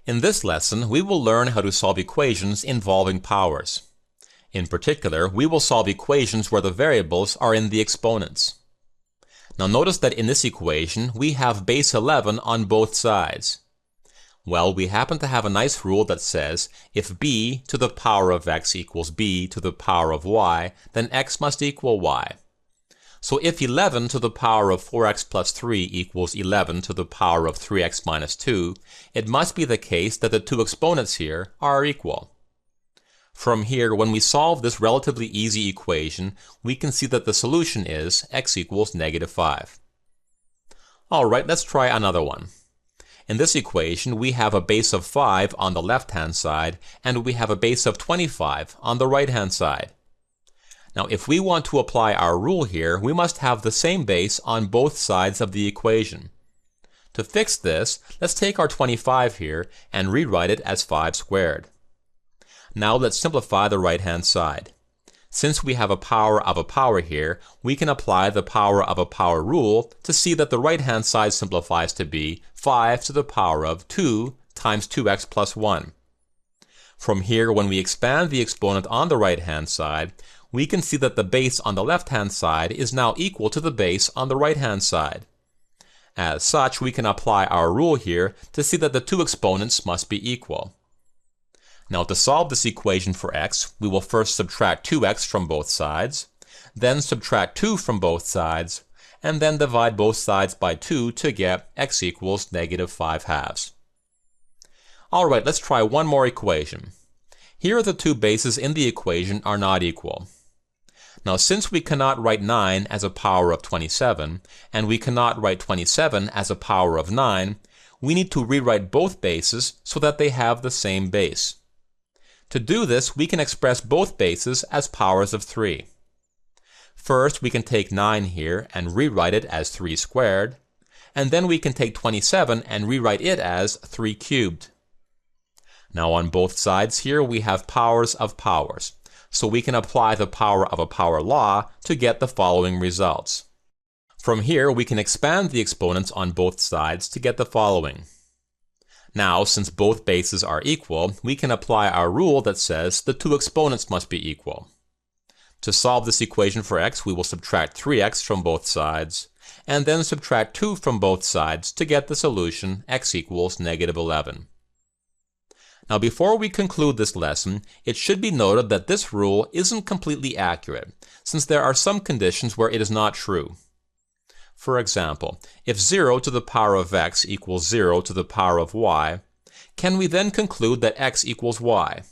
In this lesson, we will learn how to solve equations involving powers. In particular, we will solve equations where the variables are in the exponents. Now notice that in this equation, we have base 11 on both sides. Well, we happen to have a nice rule that says if b to the power of x equals b to the power of y, then x must equal y. So if 11 to the power of 4x plus 3 equals 11 to the power of 3x minus 2, it must be the case that the two exponents here are equal. From here, when we solve this relatively easy equation, we can see that the solution is x equals negative 5. Alright, let's try another one. In this equation, we have a base of 5 on the left-hand side, and we have a base of 25 on the right-hand side. Now, if we want to apply our rule here, we must have the same base on both sides of the equation. To fix this, let's take our 25 here and rewrite it as 5 squared. Now let's simplify the right-hand side. Since we have a power of a power here, we can apply the power of a power rule to see that the right-hand side simplifies to be 5 to the power of 2 times 2x plus 1. From here, when we expand the exponent on the right-hand side, we can see that the base on the left-hand side is now equal to the base on the right-hand side. As such, we can apply our rule here to see that the two exponents must be equal. Now to solve this equation for x, we will first subtract 2x from both sides, then subtract 2 from both sides, and then divide both sides by 2 to get x equals negative 5 halves. Alright, let's try one more equation. Here the two bases in the equation are not equal. Now since we cannot write 9 as a power of 27, and we cannot write 27 as a power of 9, we need to rewrite both bases so that they have the same base. To do this, we can express both bases as powers of 3. First, we can take 9 here and rewrite it as 3 squared, and then we can take 27 and rewrite it as 3 cubed. Now on both sides here we have powers of powers, so we can apply the power of a power law to get the following results. From here we can expand the exponents on both sides to get the following. Now, since both bases are equal, we can apply our rule that says the two exponents must be equal. To solve this equation for x, we will subtract 3x from both sides, and then subtract 2 from both sides to get the solution x equals negative 11. Now before we conclude this lesson, it should be noted that this rule isn't completely accurate, since there are some conditions where it is not true. For example, if 0 to the power of x equals 0 to the power of y, can we then conclude that x equals y?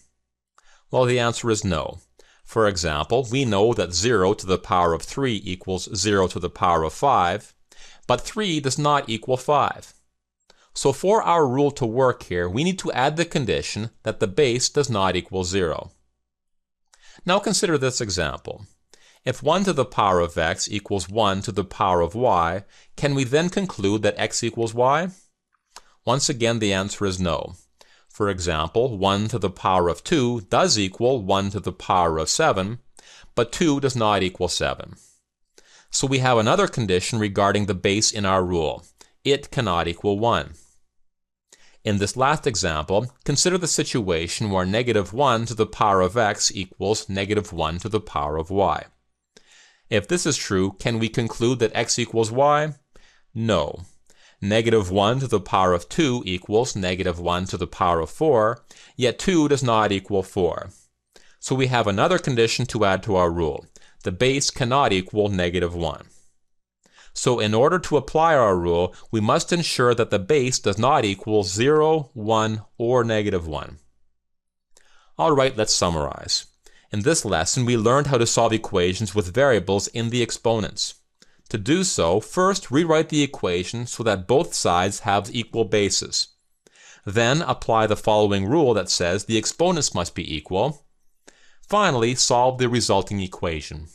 Well, the answer is no. For example, we know that 0 to the power of 3 equals 0 to the power of 5, but 3 does not equal 5. So for our rule to work here, we need to add the condition that the base does not equal 0. Now consider this example. If 1 to the power of x equals 1 to the power of y, can we then conclude that x equals y? Once again, the answer is no. For example, 1 to the power of 2 does equal 1 to the power of 7, but 2 does not equal 7. So we have another condition regarding the base in our rule. It cannot equal 1. In this last example, consider the situation where negative 1 to the power of x equals negative 1 to the power of y. If this is true, can we conclude that x equals y? No. Negative 1 to the power of 2 equals negative 1 to the power of 4, yet 2 does not equal 4. So we have another condition to add to our rule. The base cannot equal negative 1. So in order to apply our rule, we must ensure that the base does not equal 0, 1, or negative 1. Alright, let's summarize. In this lesson, we learned how to solve equations with variables in the exponents. To do so, first rewrite the equation so that both sides have equal bases. Then apply the following rule that says the exponents must be equal. Finally, solve the resulting equation.